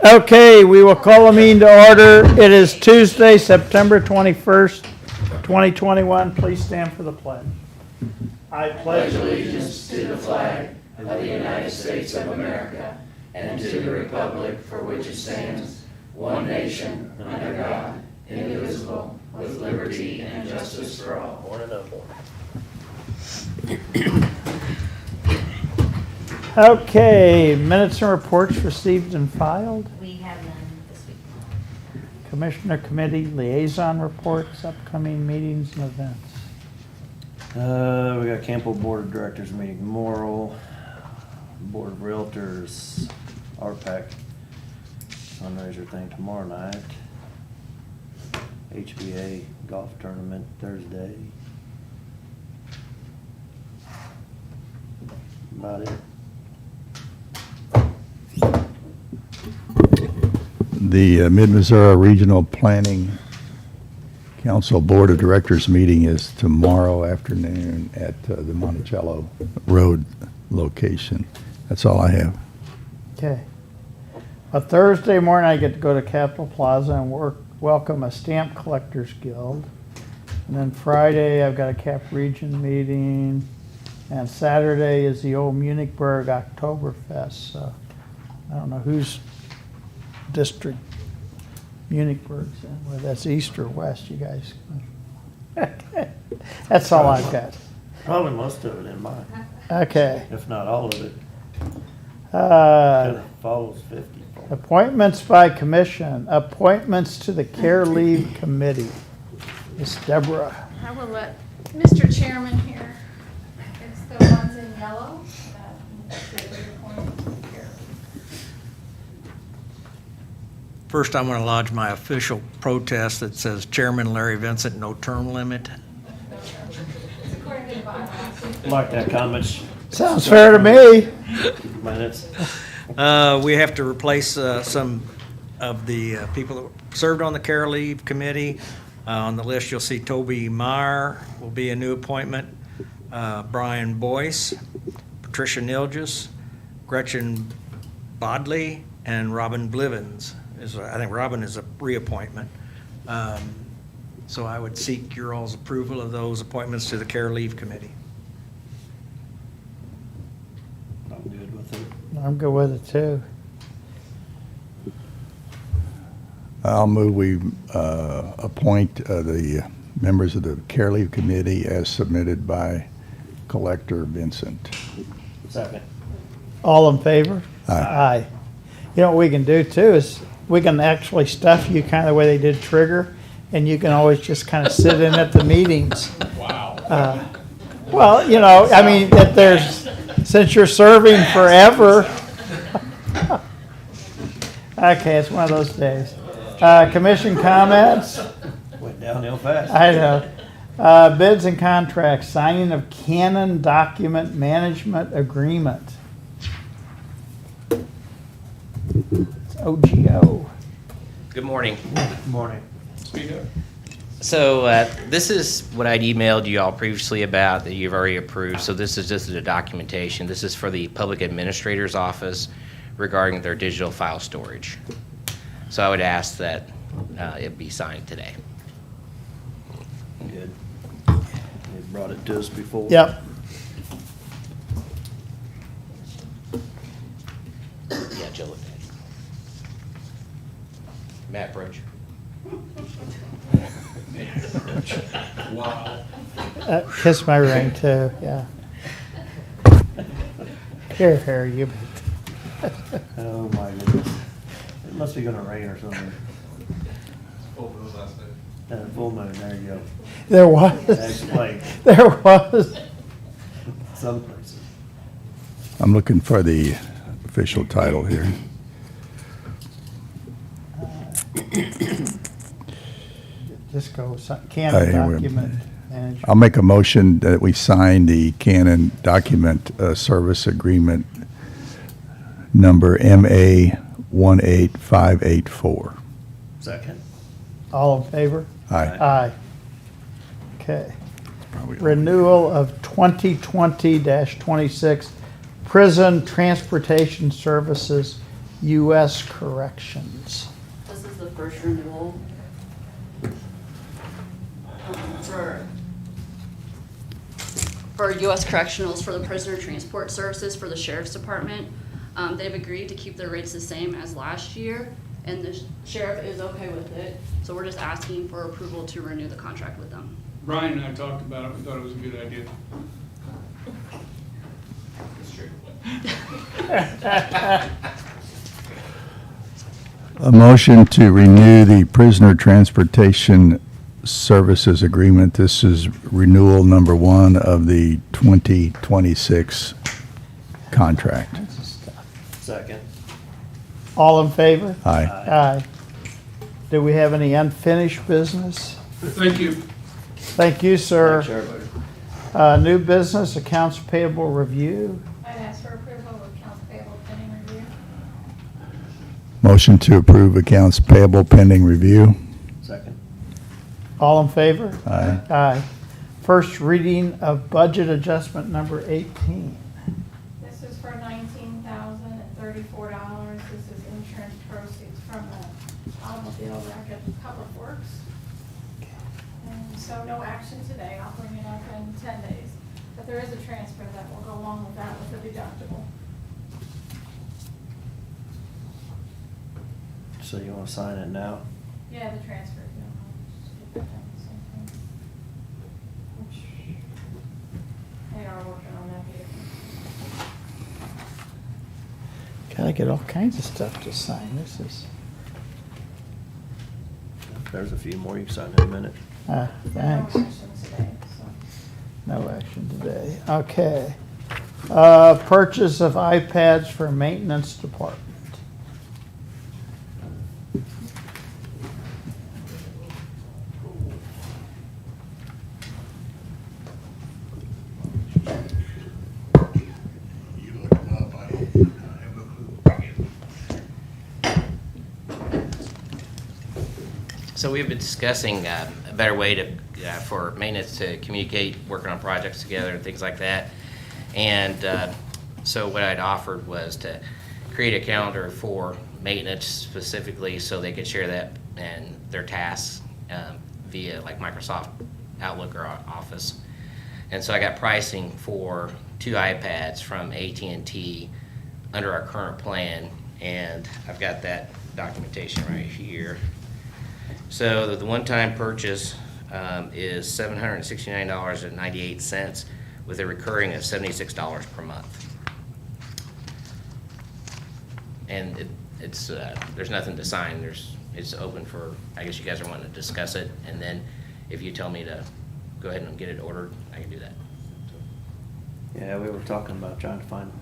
Okay, we will call a meeting to order. It is Tuesday, September 21st, 2021. Please stand for the pledge. I pledge allegiance to the flag of the United States of America and to the republic for which it stands, one nation, under God, indivisible, with liberty and justice for all. Okay, minutes and reports received and filed. We have none this week. Commissioner Committee Liaison Reports, upcoming meetings and events. We got Campbell Board of Directors meeting tomorrow, Board of Realtors, RPAC fundraiser thing tomorrow night, HBA golf tournament Thursday. About it. The Mid-Missouri Regional Planning Council Board of Directors meeting is tomorrow afternoon at the Monticello Road location. That's all I have. Okay. A Thursday morning, I get to go to Capitol Plaza and welcome a stamp collectors guild. And then Friday, I've got a Cap Region meeting. And Saturday is the old Munichburg Oktoberfest. So I don't know whose district Munichburg's in. Whether that's east or west, you guys. That's all I've got. Probably most of it in mine, Okay. if not all of it. Kind of follows 50. Appointments by commission. Appointments to the Care Leave Committee. Miss Deborah. I will let Mr. Chairman here. It's the ones in yellow that they appoint here. First, I want to lodge my official protest that says Chairman Larry Vincent, no term limit. It's according to the bylaws. Like that comment. Sounds fair to me. Minutes. We have to replace some of the people that served on the Care Leave Committee. On the list, you'll see Toby Meyer will be a new appointment, Brian Boyce, Patricia Nilges, Gretchen Bodley, and Robin Blivens. I think Robin is a reappointment. So I would seek your all's approval of those appointments to the Care Leave Committee. I'm good with it. I'm good with it too. I'll move we appoint the members of the Care Leave Committee as submitted by Collector Vincent. Second. All in favor? Aye. You know what we can do too is we can actually stuff you kind of the way they did Trigger, and you can always just kind of sit in at the meetings. Wow. Well, you know, I mean, that there's, since you're serving forever. Okay, it's one of those days. Commission comments? Went downhill fast. I know. Bids and contracts, signing of Canon document management agreement. It's OGO. Good morning. Good morning. So this is what I'd emailed you all previously about that you've already approved. So this is just the documentation. This is for the Public Administrator's Office regarding their digital file storage. So I would ask that it be signed today. Good. You brought it to us before. Yep. Yeah, Joe looked at it. Matt Broach. Wow. Kiss my ring too, yeah. Here, you. Oh my goodness. It must be gonna rain or something. Full moon, there you go. There was. That explains There was. some places. I'm looking for the official title here. Just go, Canon Hey, wait a document minute. management. I'll make a motion that we sign the Canon document service agreement number MA 18584. Second. All in favor? Aye. Aye. Okay. Probably all. Renewal of 2020-26 Prison Transportation Services, U.S. Corrections. This is the first renewal for U.S. Correctionals for the prisoner transport services for the Sheriff's Department. They've agreed to keep their rates the same as last year, and the sheriff is okay with it. So we're just asking for approval to renew the contract with them. Brian and I talked about it, we thought it was a good idea. A motion to renew the prisoner transportation services agreement. This is renewal number 1 of the 2026 contract. Second. All in favor? Aye. Aye. Do we have any unfinished business? Thank you. Thank you, sir. Thanks, everybody. New business, accounts payable review. I'd ask for approval of accounts payable pending review. Motion to approve accounts payable pending review. Second. All in favor? Aye. Aye. First reading of budget adjustment number 18. This is for $19,034. This is insurance proceeds from the automobile wreck at Public Works. And so no action today. I'll bring it up in 10 days. But there is a transfer that will go along with that with the deductible. So you want to sign it now? Yeah, the transfer. Yeah, I'll just get that done at the same time. Which they are working on that vehicle. Gotta get all kinds of stuff to sign. This is, There's a few more you can sign in a minute. thanks. No action today, so. No action today. Okay. Purchase of iPads for maintenance department. You look them up, I have no clue. So we've been discussing a better way to, for maintenance to communicate, working on projects together and things like that. And so what I'd offered was to create a calendar for maintenance specifically so they could share that and their tasks via like Microsoft Outlook or Office. And so I got pricing for 2 iPads from AT&T under our current plan, and I've got that documentation right here. So the one-time purchase is $769.98 with a recurring of $76 per month. And it's there's nothing to sign. It's open for, I guess you guys are wanting to discuss it, and then if you tell me to go ahead and get it ordered, I can do that. Yeah, we were talking about trying to find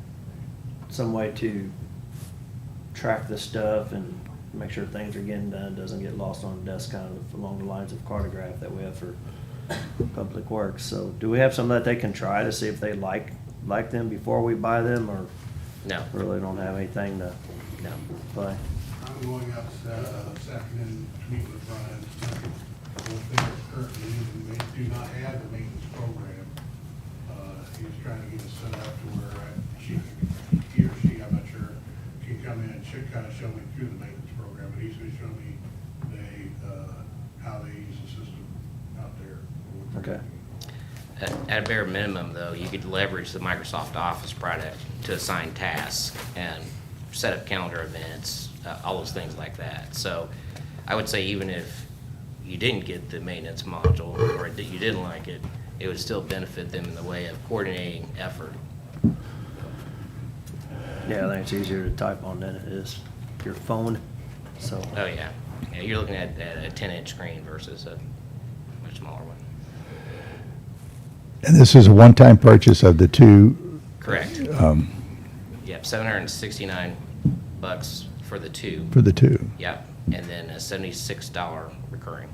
some way to track this stuff and make sure things are getting done, doesn't get lost on the desk, kind of along the lines of cartograph that we have for Public Works. So do we have some that they can try to see if they like them before we buy them, or No. really don't have anything to No. play? I'm going out this afternoon to meet with Brian. What they're currently using, they do not have the maintenance program. He's trying to get us set up to where he or she, I'm not sure, can come in and kind of show me through the maintenance program, but he's going to show me how they use the system out there. Okay. At a bare minimum, though, you could leverage the Microsoft Office product to assign tasks and set up calendar events, all those things like that. So I would say even if you didn't get the maintenance module or you didn't like it, it would still benefit them in the way of coordinating effort. Yeah, I think it's easier to type on than it is your phone, so. Oh, yeah. Yeah, you're looking at a 10-inch screen versus a much smaller one. And this is a one-time purchase of the 2. Correct. Yep, $769 for the 2. For the 2. Yep, and then a $76 recurring.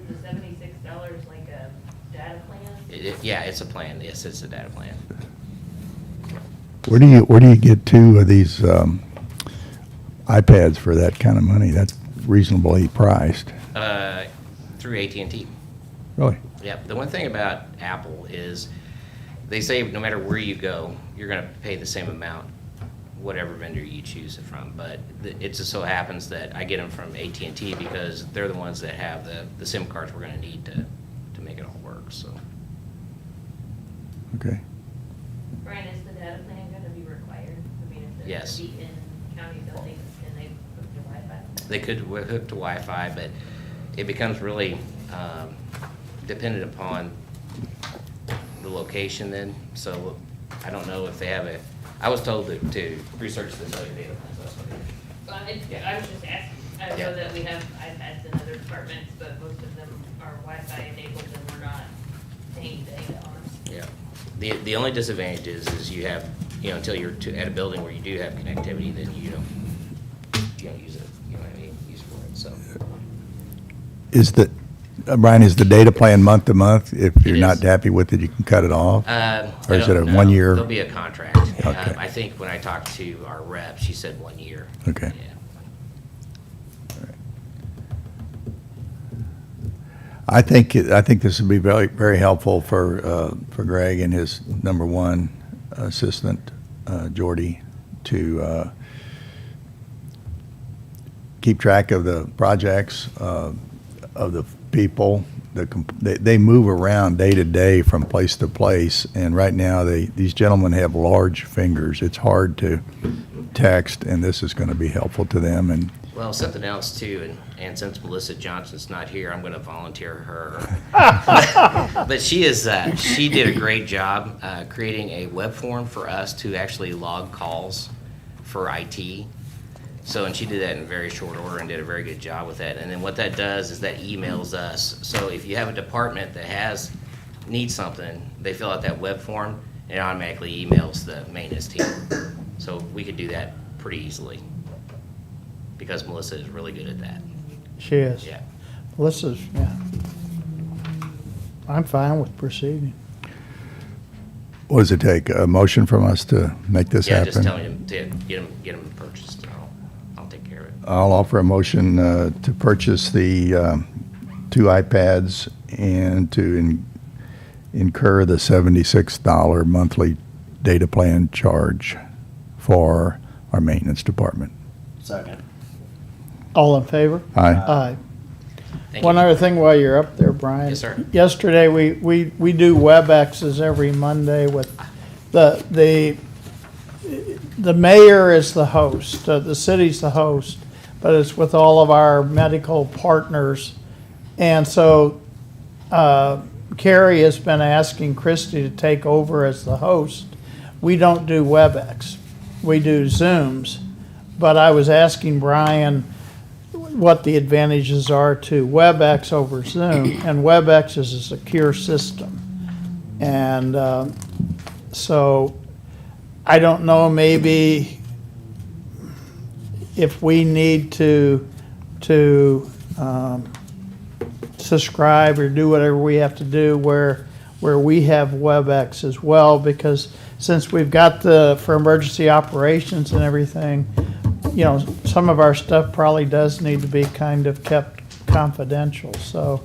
Is the $76 like a data plan? Yeah, it's a plan. Yes, it's a data plan. Where do you get 2 of these iPads for that kind of money? That's reasonably priced. Through AT&T. Really? Yep. The one thing about Apple is they say no matter where you go, you're gonna pay the same amount, whatever vendor you choose it from. But it just so happens that I get them from AT&T because they're the ones that have the SIM cards we're gonna need to make it all work, so. Okay. Brian, is the data plan gonna be required? I mean, if Yes. the Beacon County buildings, can they hook to Wi-Fi? They could hook to Wi-Fi, but it becomes really dependent upon the location then. So I don't know if they have I was told to research this other data plans. That's what it is. I was just asking. I Yeah. know that we have iPads in other departments, but most of them are Wi-Fi enabled and we're not paying data on them. Yeah. The only disadvantage is you have, until you're at a building where you do have connectivity, then you don't use it, you don't have any use for it, so. Brian, is the data plan month to month? If you're It not is. happy with it, you can cut it off? I Or is it don't a know. 1 year? There'll be a contract. Okay. I think when I talked to our rep, she said 1 year. Okay. Yeah. I think this would be very, very helpful for Greg and his number one assistant, Jordy, to keep track of the projects, of the people. They move around day to day from place to place, and right now these gentlemen have large fingers. It's hard to text, and this is going to be helpful to them. And Well, something else too, and since Melissa Johnson's not here, I'm going to volunteer her. But she did a great job creating a web form for us to actually log calls for IT. So, and she did that in very short order and did a very good job with that. And then what that does is that emails us. So if you have a department that needs something, they fill out that web form and it automatically emails the maintenance team. So we could do that pretty easily because Melissa is really good at that. She is. Yeah. Melissa's, yeah. I'm fine with proceeding. what does it take? A motion from us to make this Yeah, happen? just tell me to get them purchased and I'll take care of it. I'll offer a motion to purchase the 2 iPads and to incur the $76 monthly data plan charge for our maintenance department. Second. All in favor? Aye. Aye. Thank One you. other thing while you're up there, Brian. Yes, sir. Yesterday, we do WebExes every Monday with the mayor is the host, the city's the host, but it's with all of our medical partners. And so Carrie has been asking Christy to take over as the host. We don't do WebEx, we do Zooms. But I was asking Brian what the advantages are to WebEx over Zoom, and WebEx is a secure system. And so I don't know, maybe if we need to subscribe or do whatever we have to do where we have WebEx as well, because since we've got for emergency operations and everything, some of our stuff probably does need to be kind of kept confidential. So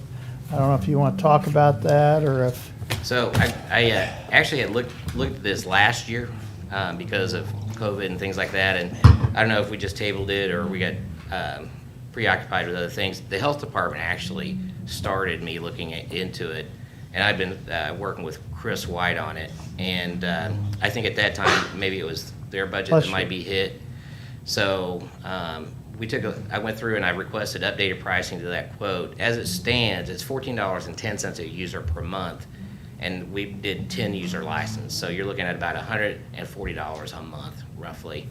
I don't know if you want to talk about that or if. So I actually had looked at this last year because of COVID and things like that, and I don't know if we just tabled it or we got preoccupied with other things. The health department actually started me looking into it, and I've been working with Chris White on it, and I think at that time maybe it was their budget Bless that you. might be hit. So I went through and I requested updated pricing to that quote. As it stands, it's $14.10 a user per month, and we did 10 user license. So you're looking at about $140 a month, roughly.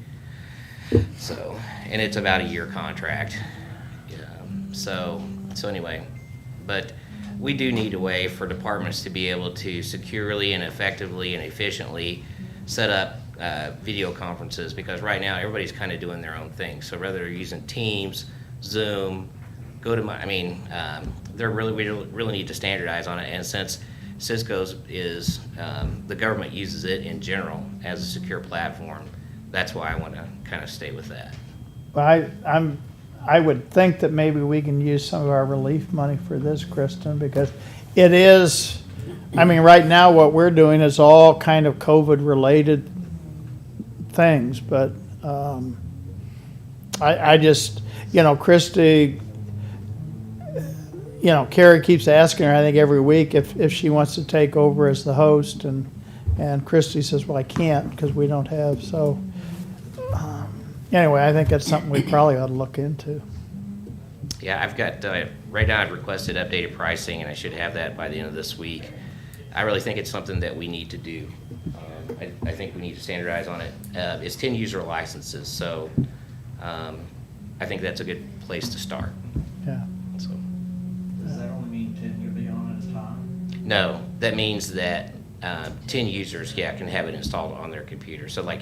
So, and it's about a year contract. So anyway, but we do need a way for departments to be able to securely and effectively and efficiently set up video conferences, because right now everybody's kind of doing their own thing. So whether they're using Teams, Zoom, we really need to standardize on it. And since Cisco's is the government uses it in general as a secure platform, that's why I want to kind of stay with that. I would think that maybe we can use some of our relief money for this, Kristen, because it is I mean, right now, what we're doing is all kind of COVID-related things, but, I just, Christie, Carrie keeps asking her, I think every week, if she wants to take over as the host, and Christie says, well, I can't, because we don't have, so, anyway, I think that's something we probably ought to look into. Yeah, I've got, right now I've requested updated pricing, and I should have that by the end of this week. I really think it's something that we need to do. I think we need to standardize on it. It's 10 user licenses, so I think that's a good place to start. Yeah. So, Does that only mean 10 you'll be on at a time? no, that means that 10 users, can have it installed on their computer. So like,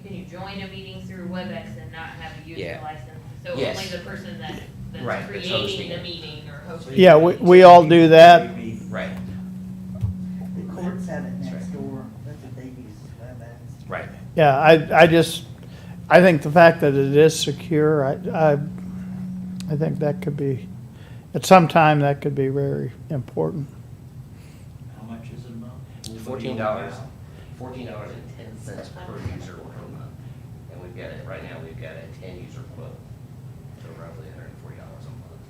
Can you join a meeting through WebEx and not have a user Yeah. license? So Yes. only the person that's Right, that's creating hosting the it. meeting or hosting. Yeah, we all do that. right, The courts have it next door, that's what they use, WebEx. right. Yeah, I think the fact that it is secure, I think that could be, at some time, that could be very important. How much is it a month? $14, $14.10 per user per month. And we've got it, right now, we've got a 10 user quote, so roughly $140 a month.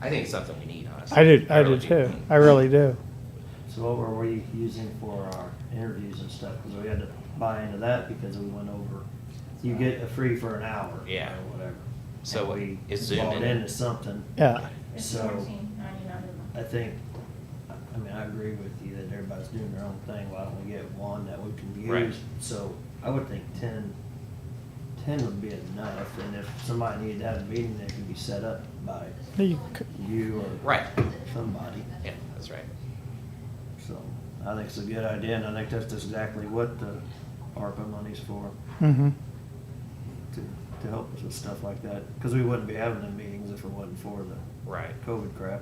I think it's something we need, honestly. I do really too, I really do. So what were we using for our interviews and stuff? Because we had to buy into that because we went over, you get a free for an hour. Yeah. Or whatever. So And what- we is Zoom bought in? into something. Yeah, It's So- $14.99 a month. I think, I mean, I agree with you that everybody's doing their own thing. Why don't we get one that we can use? Right. So I would think 10 would be enough. And if somebody needed to have a meeting, that can be set up by you you or Right, somebody. yeah, that's right. So I think it's a good idea, and I think that's exactly what the ARPA money's for, mhm. to help us with stuff like that. Because we wouldn't be having the meetings if it wasn't for the Right. COVID crap.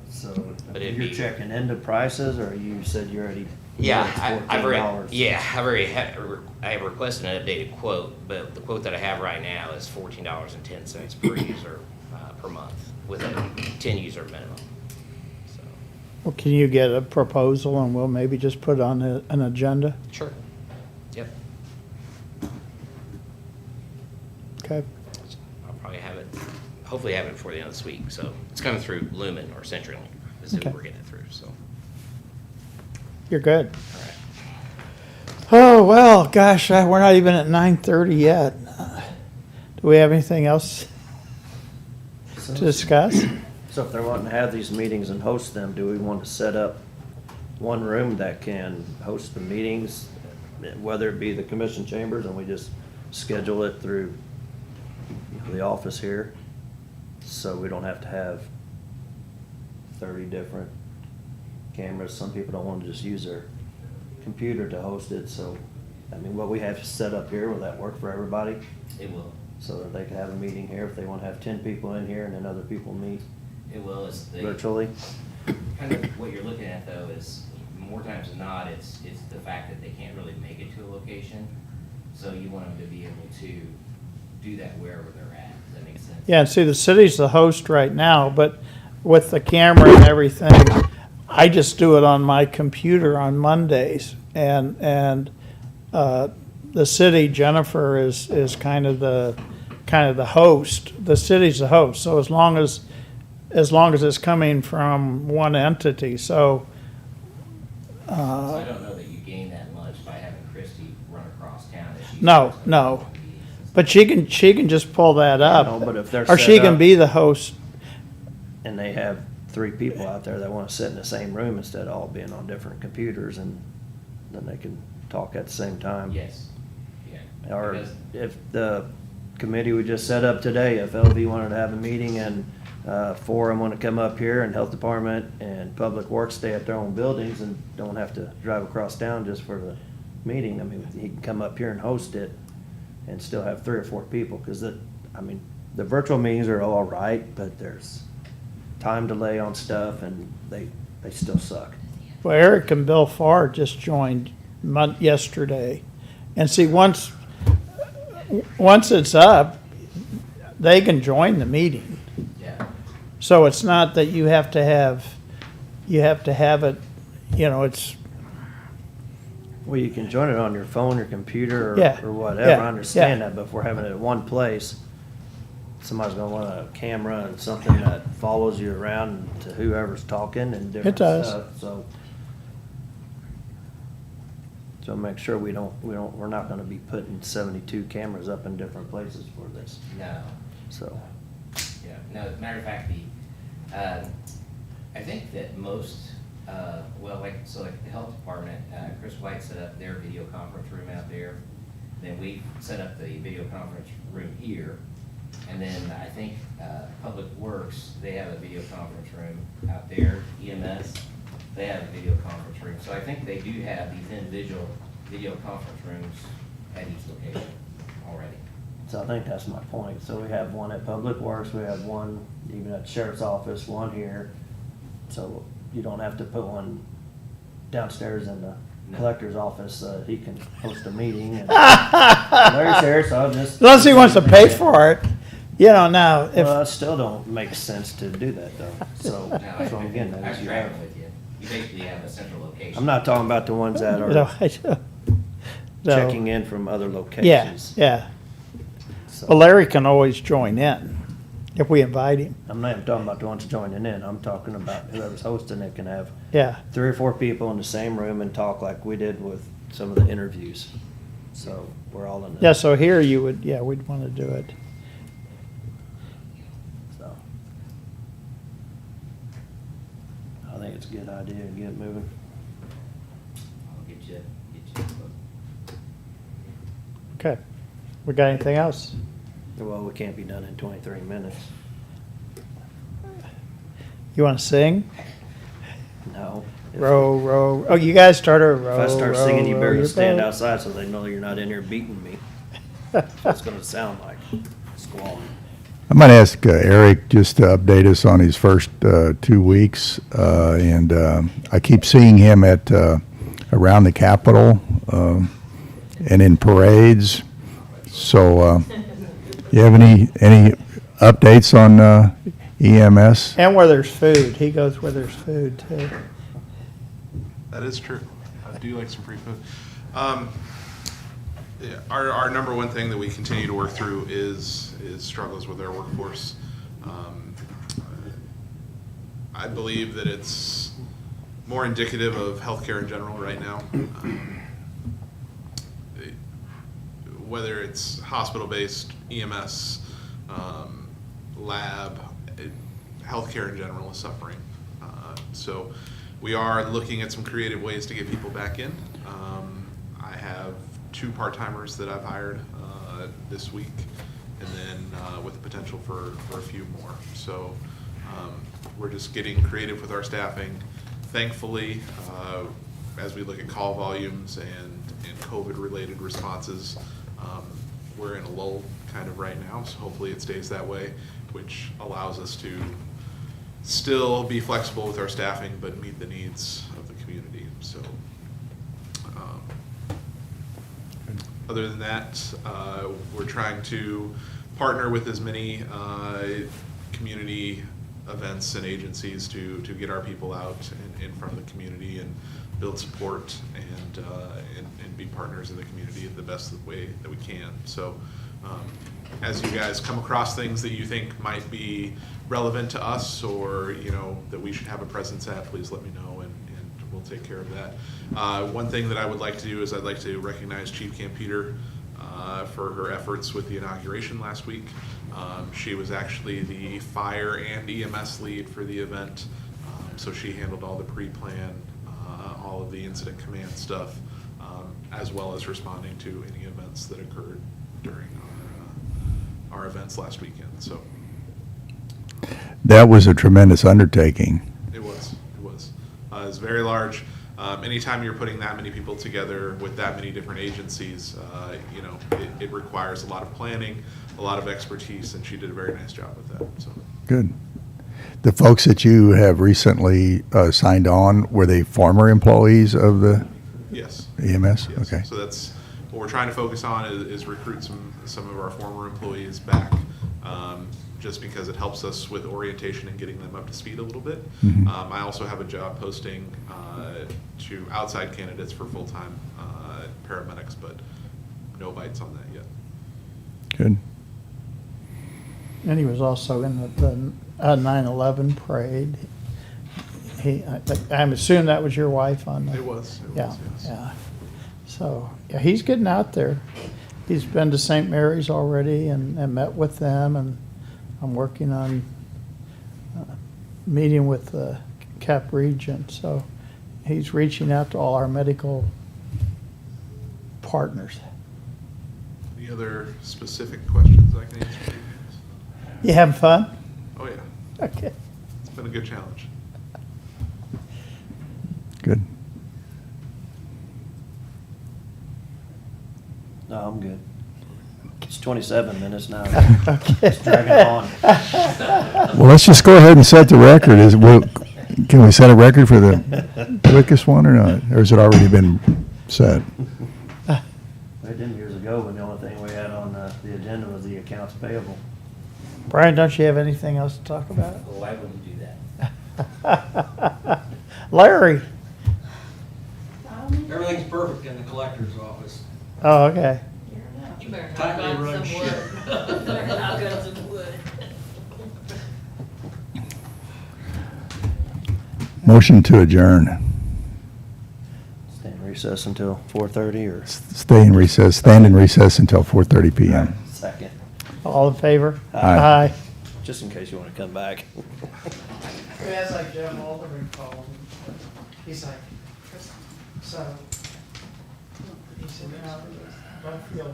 So But it'd you're be- checking into prices, or you said you already? Yeah, I've already, $14? yeah, I have requested an updated quote, but the quote that I have right now is $14.10 per user, per month, with a 10 user minimum. So, Well, can you get a proposal and we'll maybe just put it on an agenda? sure. Yep, Okay, I'll probably have it, hopefully have it before the end of this week, so it's coming through Lumen or CenturyLink, is who Okay. we're getting it through, so, you're good. all right. Oh, well, gosh, we're not even at 9:30 yet. Do we have anything else to discuss? So if they're wanting to have these meetings and host them, do we want to set up one room that can host the meetings, whether it be the commission chambers, and we just schedule it through the office here? So we don't have to have 30 different cameras. Some people don't want to just use their computer to host it, so, I mean, what we have set up here, will that work for everybody? It will, So that they can have a meeting here if they want to have 10 people in here and then other people meet it will, it's the. virtually? Kind of what you're looking at though is, more times than not, it's the fact that they can't really make it to a location. So you want them to be able to do that wherever they're at. Does that make sense? Yeah, and see, the city's the host right now, but with the camera and everything, I just do it on my computer on Mondays. And the city, Jennifer, is kind of the host. The city's the host, so as long as it's coming from one entity, so. So I don't know that you gain that much by having Christie run across town. if she No, does no. other meetings. But she can just pull that up. No, but if they're Or she set can up- be the host. And they have 3 people out there that want to sit in the same room instead of all being on different computers, and then they can talk at the same time. Yes, yeah. Or Because- if the committee we just set up today, if LV wanted to have a meeting and 4 of them want to come up here, and Health Department and Public Works stay at their own buildings and don't have to drive across town just for the meeting, I mean, he can come up here and host it and still have 3 or 4 people, because the virtual meetings are all right, but there's time delay on stuff, and they still suck. Well, Eric and Bill Farr just joined yesterday. And see, once it's up, they can join the meeting. Yeah. So it's not that you have to have it, it's, Well, you can join it on your phone or computer Yeah, or whatever, yeah, I understand yeah. that, but if we're having it at one place, somebody's gonna want a camera and something that follows you around to whoever's talking and different does. stuff, so. So make sure we're not gonna be putting 72 cameras up in different places for this, No. so. Yeah, no, as a matter of fact, I think that most, like the health department, Chris White set up their video conference room out there. Then we set up the video conference room here. And then I think, Public Works, they have a video conference room out there, EMS, they have a video conference room. So I think they do have these individual video conference rooms at each location already. So I think that's my point. So we have one at Public Works, we have one even at the Sheriff's Office, one here. So you don't have to put one downstairs in the No. collector's office, he can host a meeting and Larry's here, so I'll just. unless he wants to pay for it, now, if. Well, it still don't make sense to do that though, so, No, so again, I'm that is you have. tracking with you. You basically have a central location. I'm not talking about the ones that No, are I don't. No. checking in from other Yeah, locations. yeah. So, Well, Larry can always join in if we invite him. I'm not even talking about the ones joining in, I'm talking about whoever's hosting it can have Yeah, 3 or 4 people in the same room and talk like we did with some of the interviews. So we're all in the. yeah, so here we'd want to do it. So. I think it's a good idea to get it moving. I'll get you. Okay. We got anything else? Well, we can't be done in 23 minutes. You want to sing? No. Row, row. Oh, you guys started a row. If I start row, singing, you row better your stand boat. outside so they know you're not in here beating me. That's what it's gonna sound like, squalling. I might ask Eric just to update us on his first 2 weeks. And I keep seeing him at around the Capitol and in parades. So you have any updates on EMS? And where there's food. He goes where there's food too. That is true. I do like some free food. Yeah, our number one thing that we continue to work through is struggles with our workforce. I believe that it's more indicative of healthcare in general right now. Whether it's hospital-based, EMS, lab, healthcare in general is suffering. So we are looking at some creative ways to get people back in. I have 2 part-timers that I've hired this week, and then with the potential for a few more. So we're just getting creative with our staffing. Thankfully, as we look at call volumes and COVID-related responses, we're in a lull kind of right now, so hopefully it stays that way, which allows us to still be flexible with our staffing, but meet the needs of the community. So, other than that, we're trying to partner with as many community events and agencies to get our people out in front of the community and build support and be partners in the community the best way that we can. So as you guys come across things that you think might be relevant to us or that we should have a presence at, please let me know and we'll take care of that. One thing that I would like to do is I'd like to recognize Chief Campeter for her efforts with the inauguration last week. She was actually the fire and EMS lead for the event, so she handled all the pre-plan, all of the incident command stuff, as well as responding to any events that occurred during our events last weekend. So That was a tremendous undertaking. it was. It's very large. Anytime you're putting that many people together with that many different agencies, it requires a lot of planning, a lot of expertise, and she did a very nice job with that. So. Good. The folks that you have recently signed on, were they former employees of the Yes. EMS? Yes. Okay. So that's what we're trying to focus on is recruit some of our former employees back just because it helps us with orientation and getting them up to speed a little bit. Mhm. I also have a job posting to outside candidates for full-time paramedics, but no bites on that yet. Good. And he was also in the 9/11 parade. I'm assuming that was your wife on the. It was, Yeah, yes. yeah. So, yeah, he's getting out there. He's been to St. Mary's already and met with them, and I'm working on meeting with the Cap Region. So he's reaching out to all our medical partners. Any other specific questions I can answer? You having fun? Oh, yeah. Okay. It's been a good challenge. Good. No, I'm good. It's 27 minutes now. Okay. It's dragging on. Well, let's just go ahead and set the record. Can we set a record for the quickest one or not? Or has it already been set? We did years ago when the only thing we had on the agenda was the accounts payable. Brian, don't you have anything else to talk about? Well, why would you do that? Larry? Everything's perfect in the collector's office. Oh, okay. You better knock Tightly on run some wood. ship. Better knock on some wood. Motion to adjourn. Stay in recess until 4:30 or? Stand in recess until 4:30 PM. Second. All in favor? Aye. Just in case you want to come back. That's like Jeff Alderman called him. He's like, so, he said, no, don't feel